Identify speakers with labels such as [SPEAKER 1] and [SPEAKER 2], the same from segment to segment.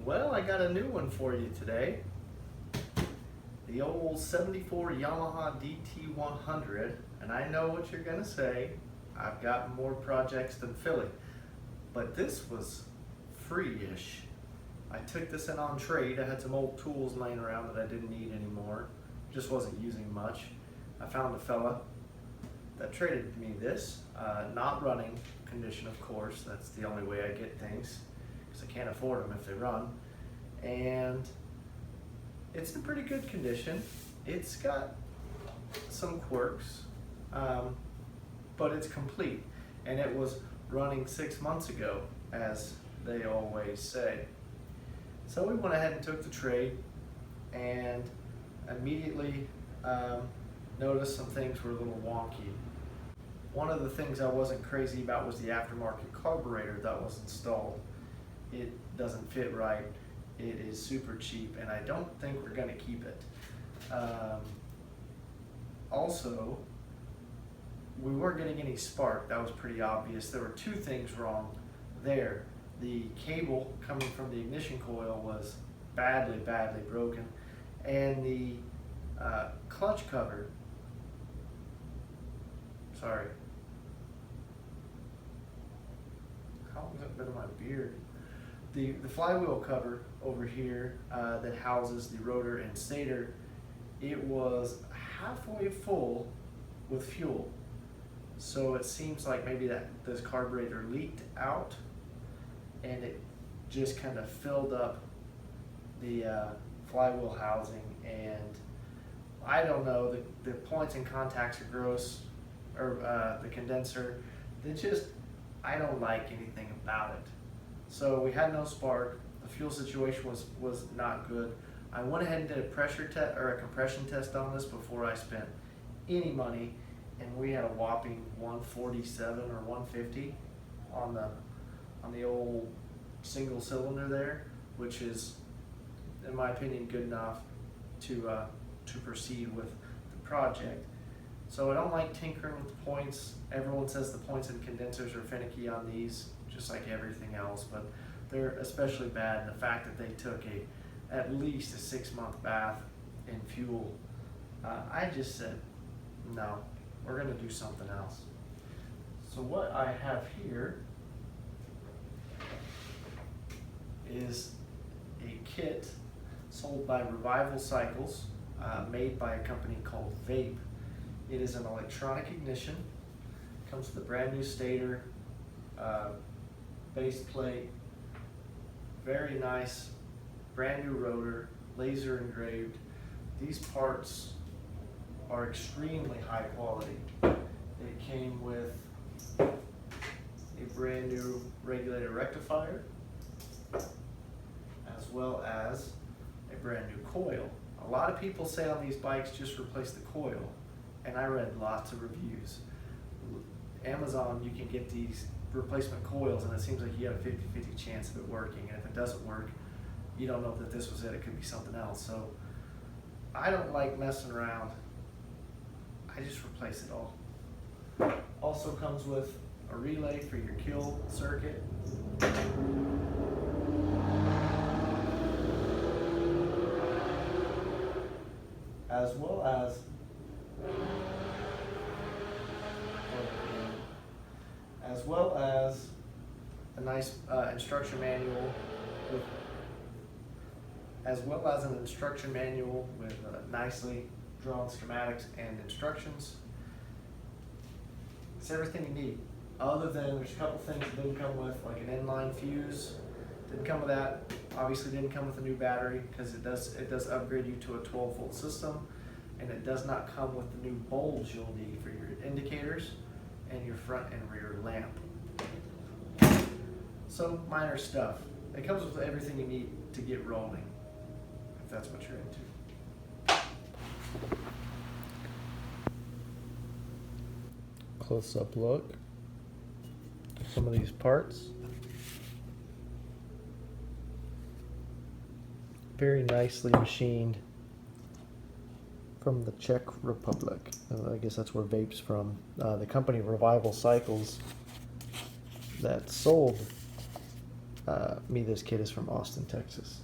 [SPEAKER 1] Well, I got a new one for you today. The old 74 Yamaha DT100, and I know what you're gonna say. I've got more projects than Philly, but this was free-ish. I took this in on trade. I had some old tools laying around that I didn't need anymore. Just wasn't using much. I found a fella that traded me this, not running condition, of course. That's the only way I get things, because I can't afford them if they run. And it's in pretty good condition. It's got some quirks, but it's complete. And it was running 6 months ago, as they always say. So we went ahead and took the trade, and immediately noticed some things were a little wonky. One of the things I wasn't crazy about was the aftermarket carburetor that was installed. It doesn't fit right. It is super cheap, and I don't think we're going to keep it. Also, we weren't getting any spark. That was pretty obvious. There were two things wrong there. The cable coming from the ignition coil was badly broken, and the clutch cover, sorry, how long has that been in my beard? The flywheel cover over here that houses the rotor and stator, it was halfway full with fuel. So it seems like maybe this carburetor leaked out, and it just kind of filled up the flywheel housing, and I don't know, the points and contacts are gross, or the condenser, I don't like anything about it. So we had no spark. The fuel situation was not good. I went ahead and did a pressure test or a compression test on this before I spent any money, and we had a whopping 147 or 150 on the old single cylinder there, which is, in my opinion, good enough to proceed with the project. So I don't like tinkering with the points. Everyone says the points and condensers are finicky on these, just like everything else, but they're especially bad in the fact that they took at least a 6-month bath in fuel. I just said, no, we're gonna do something else. So what I have here is a kit sold by Revival Cycles, made by a company called Vape. It is an electronic ignition, comes with a brand new stator, base plate, very nice brand new rotor, laser engraved. These parts are extremely high quality. It came with a brand new regulator rectifier, as well as a brand new coil. A lot of people say on these bikes just replace the coil, and I read lots of reviews. Amazon, you can get these replacement coils, and it seems like you have a 50-50 chance of it working, and if it doesn't work, you don't know that this was it could be something else. So I don't like messing around. I just replace it all. Also comes with a relay for your kill circuit, as well as a nice instruction manual with nicely drawn schematics and instructions. It's everything you need, other than there's a couple things it didn't come with, like an inline fuse. Didn't come with that. Obviously didn't come with a new battery, because it does upgrade you to a 12-volt system, and it does not come with the new bulbs you'll need for your indicators and your front and rear lamp. So minor stuff. It comes with everything you need to get rolling, if that's what you're into. Close-up look at some of these parts. Very nicely machined from the Czech Republic. I guess that's where Vape's from. The company Revival Cycles that sold me, this kit is from Austin, Texas.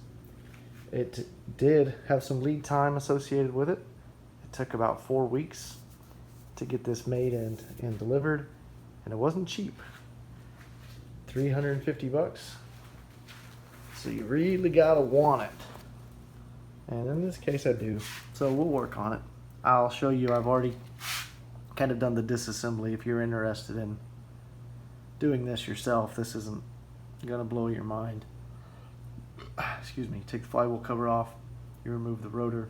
[SPEAKER 1] It did have some lead time associated with it. It took about 4 weeks to get this made and delivered, and it wasn't cheap. $350. So you really gotta want it. And in this case I do. So we'll work on it. I'll show you, I've already kind of done the disassembly. If you're interested in doing this yourself, this isn't gonna blow your mind. Excuse me. Take the flywheel cover off, you remove the rotor,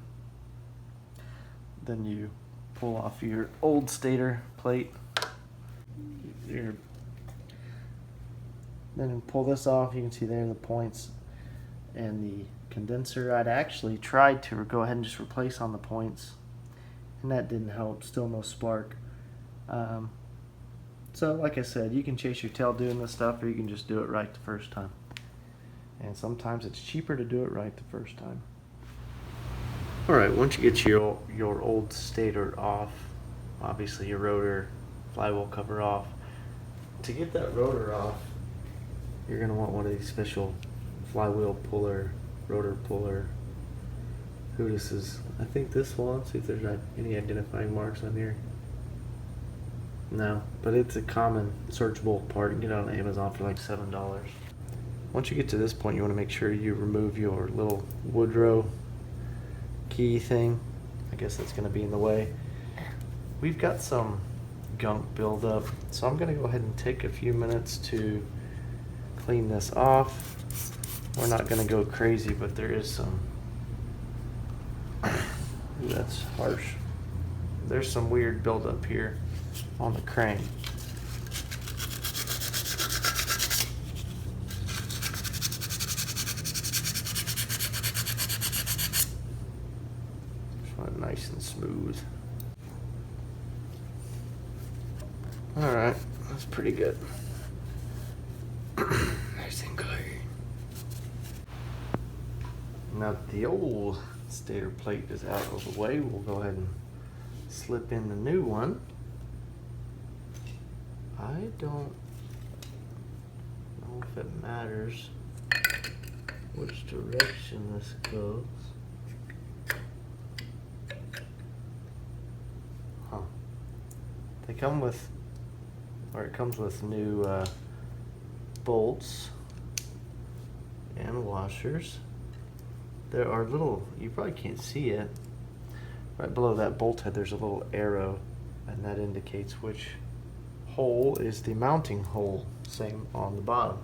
[SPEAKER 1] then you pull off your old stator plate, then you pull this off. You can see there the points and the condenser. I'd actually tried to go ahead and just replace on the points, and that didn't help. Still no spark. So like I said, you can chase your tail doing this stuff, or you can just do it right the first time. And sometimes it's cheaper to do it right the first time. Alright, once you get your old stator off, obviously your rotor, flywheel cover off. To get that rotor off, you're going to want one of these special flywheel puller, rotor puller. Who this is? I think this one. See if there's any identifying marks on here. No, but it's a common searchable part. You can get it on Amazon for like $7. Once you get to this point, you want to make sure you remove your little Woodrow key thing. I guess that's going to be in the way. We've got some gunk buildup, so I'm going to go ahead and take a few minutes to clean this off. We're not going to go crazy, but there is some. Ooh, that's harsh. There's some weird buildup here on the crank. Just want it nice and smooth. Alright, that's pretty good. Nice and clean. Now that the old stator plate is out of the way, we'll go ahead and slip in the new one. I don't know if it matters which direction this goes. Huh. They come with, or it comes with new bolts and washers. There are little, you probably can't see it, right below that bolt head there's a little arrow, and that indicates which hole is the mounting hole. Same on the bottom.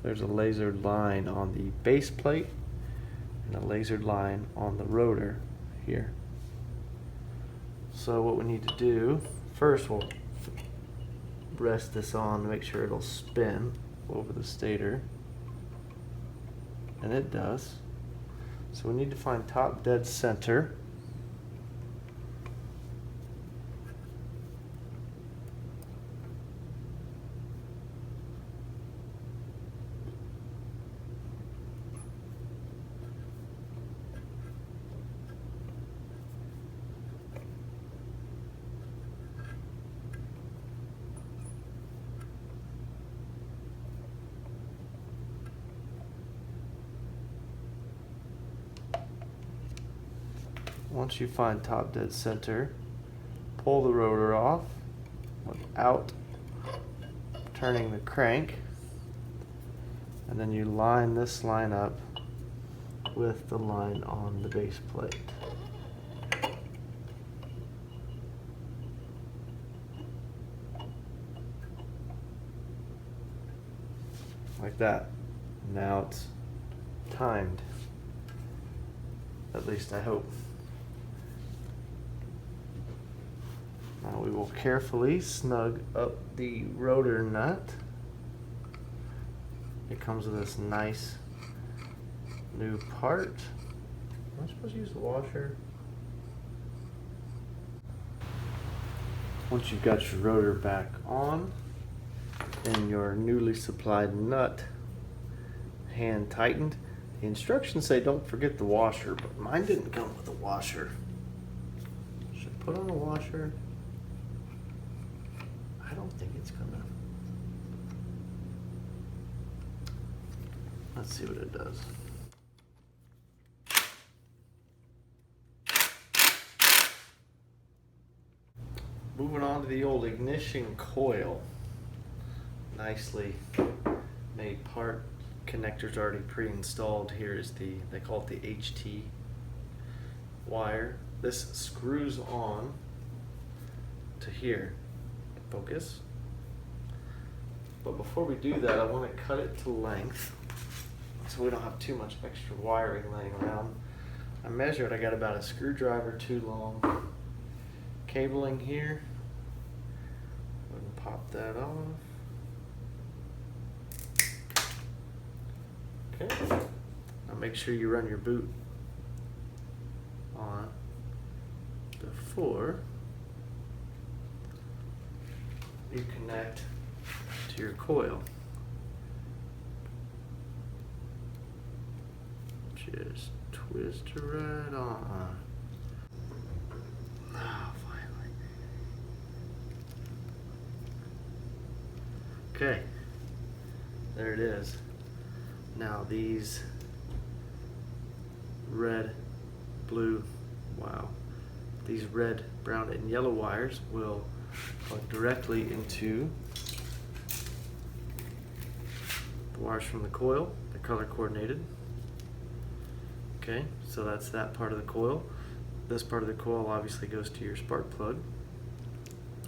[SPEAKER 1] There's a lasered line on the base plate and a lasered line on the rotor here. So what we need to do, first we'll rest this on to make sure it'll spin over the stator. And it does. So we need to find top dead center. Once you find top dead center, pull the rotor off without turning the crank, and then you line this line up with the line on the base plate. Like that. Now it's timed. At least I hope. Now we will carefully snug up the rotor nut. It comes with this nice new part. Am I supposed to use the washer? Once you've got your rotor back on and your newly supplied nut hand tightened, the instructions say don't forget the washer, but mine didn't come with a washer. Should I put on a washer? I don't think it's gonna. Let's see what it does. Moving on to the old ignition coil. Nicely made part. Connectors already pre-installed. Here is they call it the HT wire. This screws on to here. Focus. But before we do that, I want to cut it to length so we don't have too much extra wiring laying around. I measured, I got about a screwdriver too long. Cabling here. Go ahead and pop that off. Okay. Now make sure you run your boot on before you connect to your coil. Just twist it right on. Oh, finally. Okay, there it is. Now these red, blue, wow, these red, brown, and yellow wires will plug directly into the wires from the coil. They're color coordinated. Okay, so that's that part of the coil. This part of the coil obviously goes to your spark plug,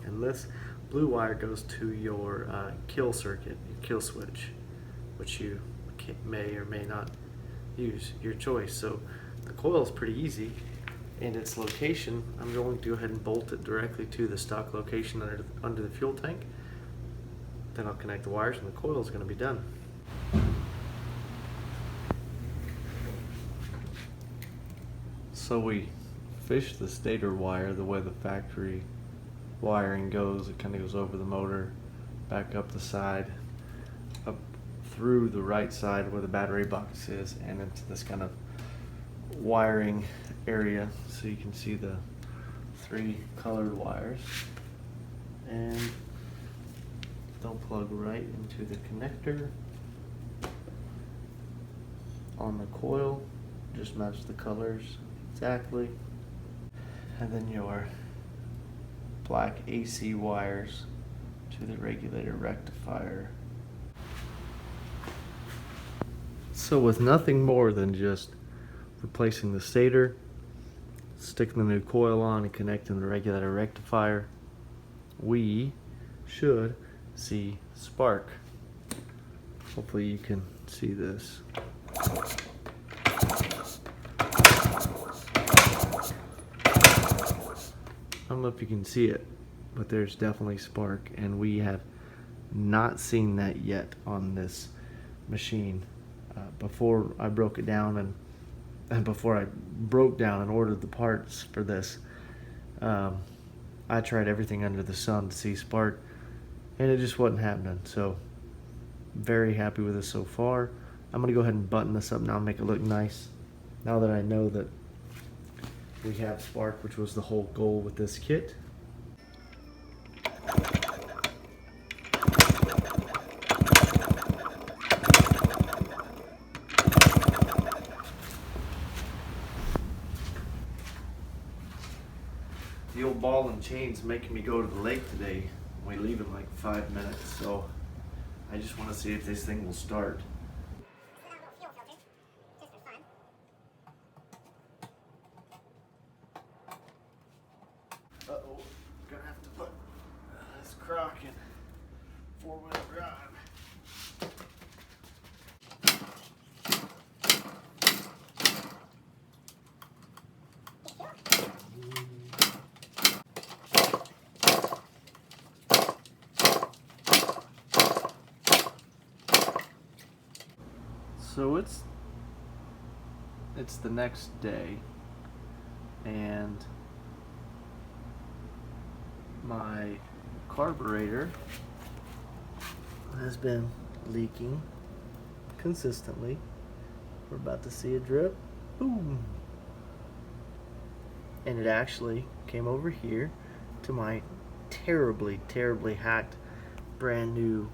[SPEAKER 1] and this blue wire goes to your kill circuit, your kill switch, which you may or may not use, your choice. So the coil is pretty easy, and its location, I'm going to go ahead and bolt it directly to the stock location under the fuel tank. Then I'll connect the wires and the coil is going to be done. So we fish the stator wire the way the factory wiring goes. It kind of goes over the motor, back up the side, up through the right side where the battery box is, and into this kind of wiring area. So you can see the 3 colored wires, and they'll plug right into the connector on the coil. Just match the colors exactly, and then your black AC wires to the regulator rectifier. So with nothing more than just replacing the stator, sticking the new coil on, and connecting the regulator rectifier, we should see spark. Hopefully you can see this. I don't know if you can see it, but there's definitely spark, and we have not seen that yet on this machine. Before I broke it down and before I broke down and ordered the parts for this, I tried everything under the sun to see spark, and it just wasn't happening. So very happy with this so far. I'm gonna go ahead and button this up now and make it look nice, now that I know that we have spark, which was the whole goal with this kit. The old ball and chain's making me go to the lake today. We leave in like 5 minutes, so I just want to see if this thing will start. Uh-oh, gonna have to put this crock in 4-wheel drive. So it's the next day, and my carburetor has been leaking consistently. We're about to see a drip. Boom! And it actually came over here to my terribly hacked brand new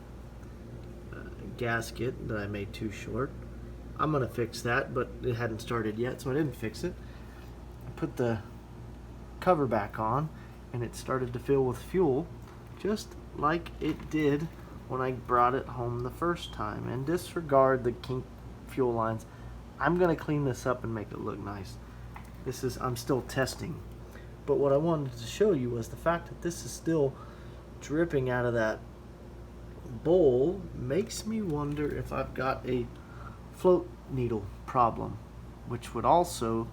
[SPEAKER 1] gasket that I made too short. I'm gonna fix that, but it hadn't started yet, so I didn't fix it. I put the cover back on, and it started to fill with fuel, just like it did when I brought it home the first time. And disregard the kink fuel lines. I'm gonna clean this up and make it look nice. I'm still testing. But what I wanted to show you was the fact that this is still dripping out of that bowl makes me wonder if I've got a float needle problem, which would also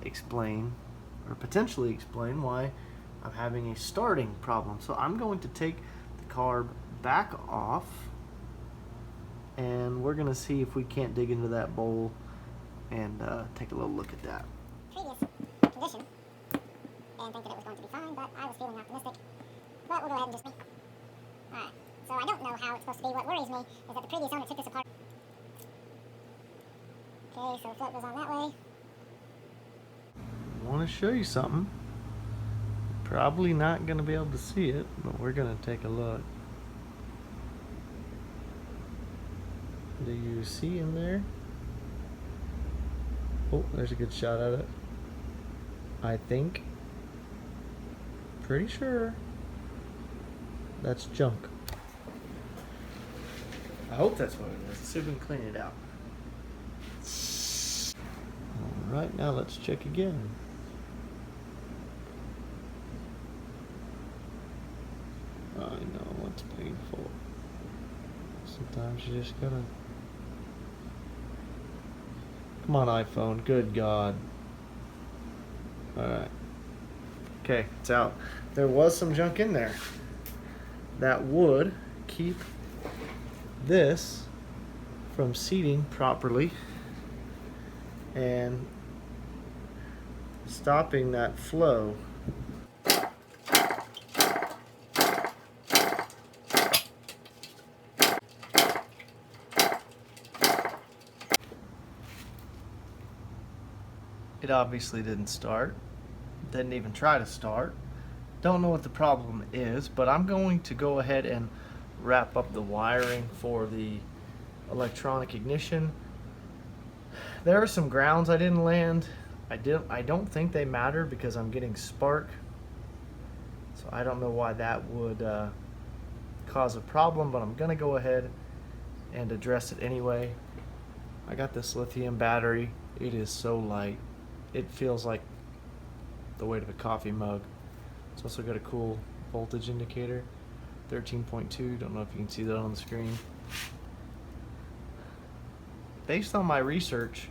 [SPEAKER 1] explain, or potentially explain, why I'm having a starting problem. So I'm going to take the carb back off, and we're going to see if we can't dig into that bowl and take a little look at that.
[SPEAKER 2] Previous condition, and think that it was going to be fine, but I was feeling optimistic. But we'll go ahead and just... Alright, so I don't know how it's supposed to be. What worries me is that the previous owner took this apart. Okay, so the float goes on that way.
[SPEAKER 1] I want to show you something. Probably not going to be able to see it, but we're going to take a look. Do you see in there? Oh, there's a good shot at it. I think. Pretty sure. That's junk. I hope that's what it is. Let's see if we can clean it out. Alright, now let's check again. I know it's painful. Sometimes you just gotta... Come on, iPhone. Good God. Alright. Okay, it's out. There was some junk in there that would keep this from seating properly and stopping that flow. It obviously didn't start. Didn't even try to start. Don't know what the problem is, but I'm going to go ahead and wrap up the wiring for the electronic ignition. There are some grounds I didn't land. I don't think they matter because I'm getting spark. So I don't know why that would cause a problem, but I'm gonna go ahead and address it anyway. I got this lithium battery. It is so light. It feels like the weight of a coffee mug. It's also got a cool voltage indicator, 13.2. Don't know if you can see that on the screen. Based on my research,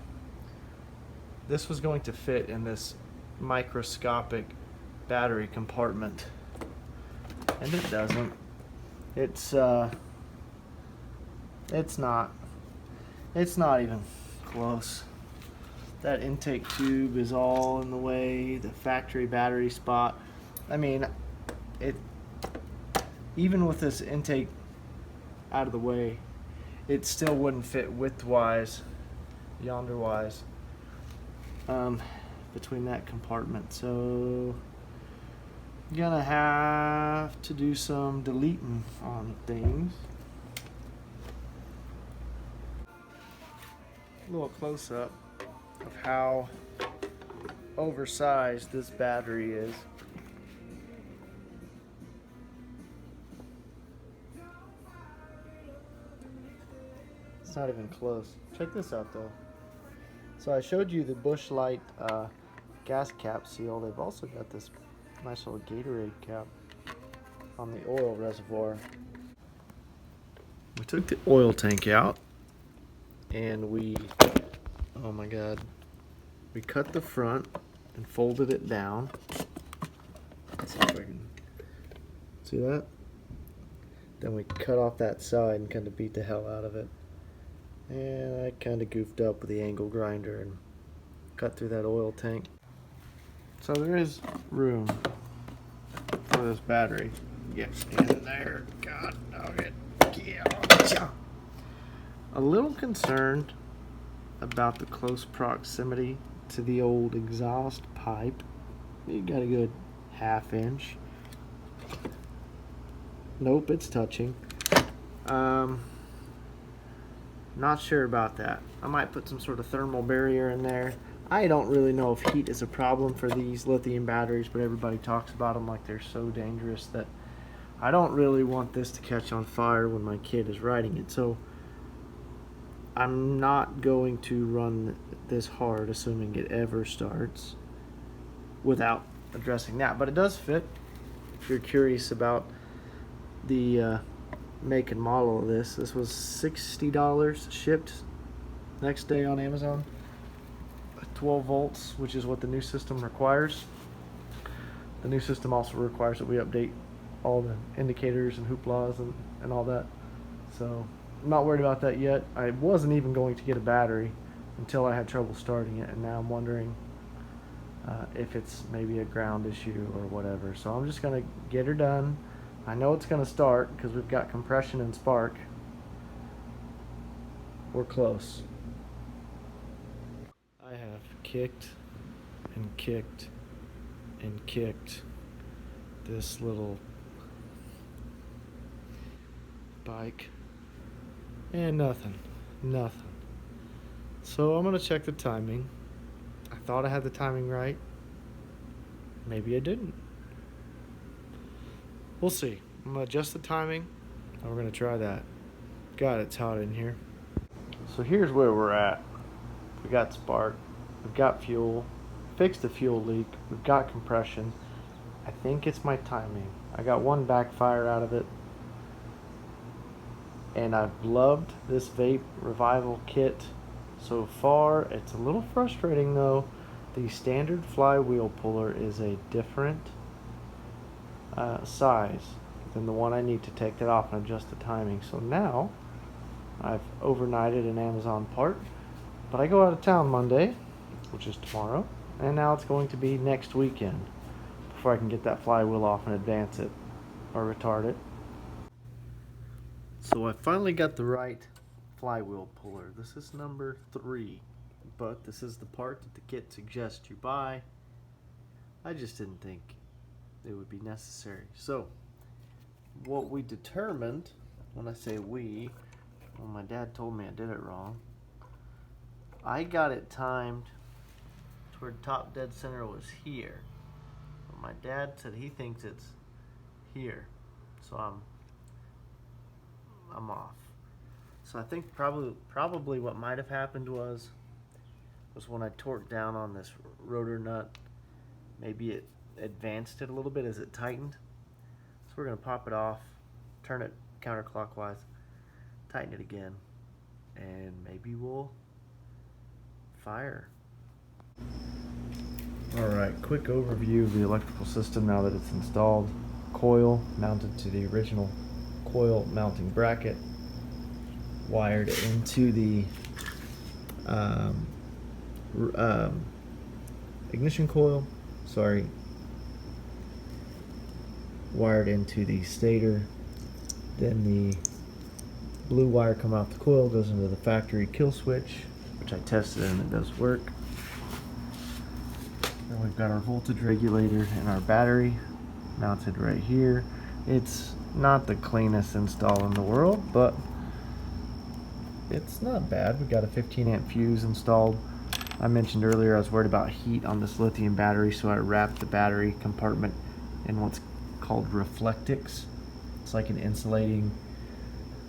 [SPEAKER 1] this was going to fit in this microscopic battery compartment, and it doesn't. It's not even close. That intake tube is all in the way, the factory battery spot. I mean, even with this intake out of the way, it still wouldn't fit width-wise, yonder-wise, between that compartment. So, gonna have to do some deleting on things. A little close-up of how oversized this battery is. It's not even close. Check this out though. So I showed you the Busch Light gas cap seal. They've also got this nice little Gatorade cap on the oil reservoir. We took the oil tank out and we, oh my God, we cut the front and folded it down. Let's see if I can see that. Then we cut off that side and kind of beat the hell out of it. And I kind of goofed up with the angle grinder and cut through that oil tank. So there is room for this battery. Get in there. God dog it. Yeah. A little concerned about the close proximity to the old exhaust pipe. You got a good ½ inch. Nope, it's touching. Not sure about that. I might put some sort of thermal barrier in there. I don't really know if heat is a problem for these lithium batteries, but everybody talks about them like they're so dangerous that I don't really want this to catch on fire when my kid is riding it. So I'm not going to run this hard, assuming it ever starts, without addressing that. But it does fit. If you're curious about the make and model of this was $60 shipped next day on Amazon. 12 volts, which is what the new system requires. The new system also requires that we update all the indicators and hooplas and all that. So I'm not worried about that yet. I wasn't even going to get a battery until I had trouble starting it, and now I'm wondering if it's maybe a ground issue or whatever. So I'm just gonna get her done. I know it's gonna start because we've got compression and spark. We're close. I have kicked and kicked and kicked this little bike and nothing. So I'm gonna check the timing. I thought I had the timing right. Maybe I didn't. We'll see. I'm gonna adjust the timing and we're gonna try that. God, it's hot in here. So here's where we're at. We got spark, we've got fuel, fixed the fuel leak, we've got compression. I think it's my timing. I got one backfire out of it. And I've loved this Vape Revival kit so far. It's a little frustrating though. The standard Flywheel Puller is a different size than the one I need to take that off and adjust the timing. So now I've overnighted an Amazon part, but I go out of town Monday, which is tomorrow, and now it's going to be next weekend before I can get that flywheel off and advance it or retard it. So I finally got the right flywheel puller. This is number 3, but this is the part that the kit suggests you buy. I just didn't think it would be necessary. So what we determined, when I say we, well, my dad told me I did it wrong. I got it timed to where top dead center was here. But my dad said he thinks it's here. So I'm off. So I think probably what might have happened was when I torqued down on this rotor nut, maybe it advanced it a little bit as it tightened. So we're gonna pop it off, turn it counterclockwise, tighten it again, and maybe we'll fire. Alright, quick overview of the electrical system now that it's installed. Coil mounted to the original coil mounting bracket, wired into the ignition coil, wired into the stator, then the blue wire coming off the coil goes into the factory kill switch, which I tested and it does work. Then we've got our voltage regulator and our battery mounted right here. It's not the cleanest install in the world, but it's not bad. We've got a 15 amp fuse installed. I mentioned earlier I was worried about heat on this lithium battery, so I wrapped the battery compartment in what's called Reflectix. It's like an insulating,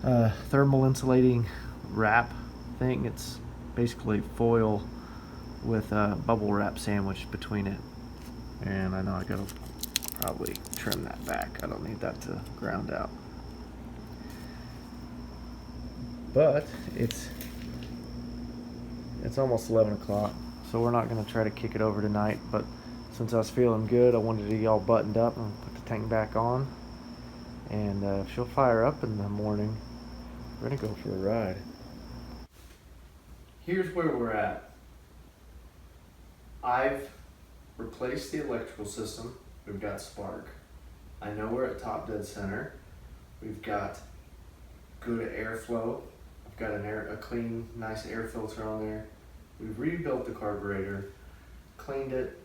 [SPEAKER 1] thermal insulating wrap thing. It's basically foil with a bubble wrap sandwiched between it. And I know I gotta probably trim that back. I don't need that to ground out. But it's almost 11 o'clock, so we're not going to try to kick it over tonight. But since I was feeling good, I wanted to get all buttoned up and put the tank back on. And if she'll fire up in the morning, we're going to go for a ride. Here's where we're at. I've replaced the electrical system. We've got spark. I know we're at top dead center. We've got good airflow. I've got a clean, nice air filter on there. We've rebuilt the carburetor, cleaned it,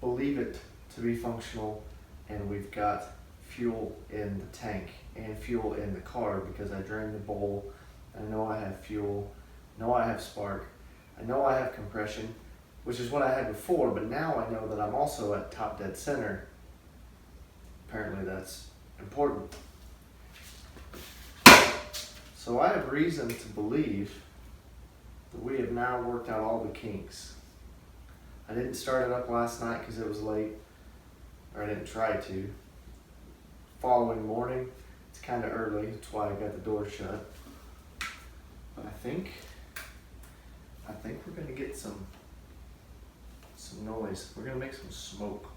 [SPEAKER 1] believe it to be functional, and we've got fuel in the tank and fuel in the car because I drained the bowl I know I have fuel, I know I have spark, I know I have compression, which is what I had before, but now I know that I'm also at top dead center. Apparently that's important. So I have reason to believe that we have now worked out all the kinks. I didn't start it up last night because it was late, or I didn't try to. Following morning, it's kind of early, that's why I got the door shut. But I think we're gonna get some noise. We're gonna make some smoke.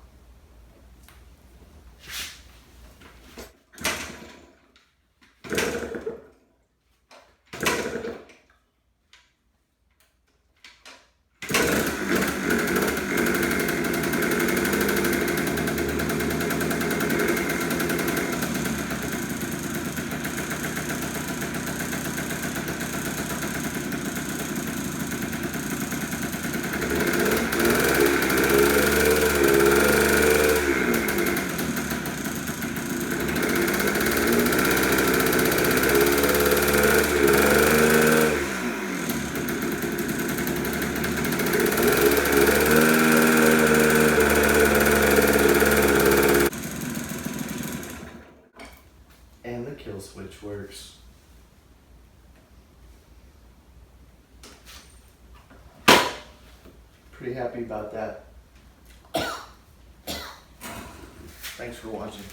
[SPEAKER 1] And the kill switch works. Pretty happy about that. Thanks for watching.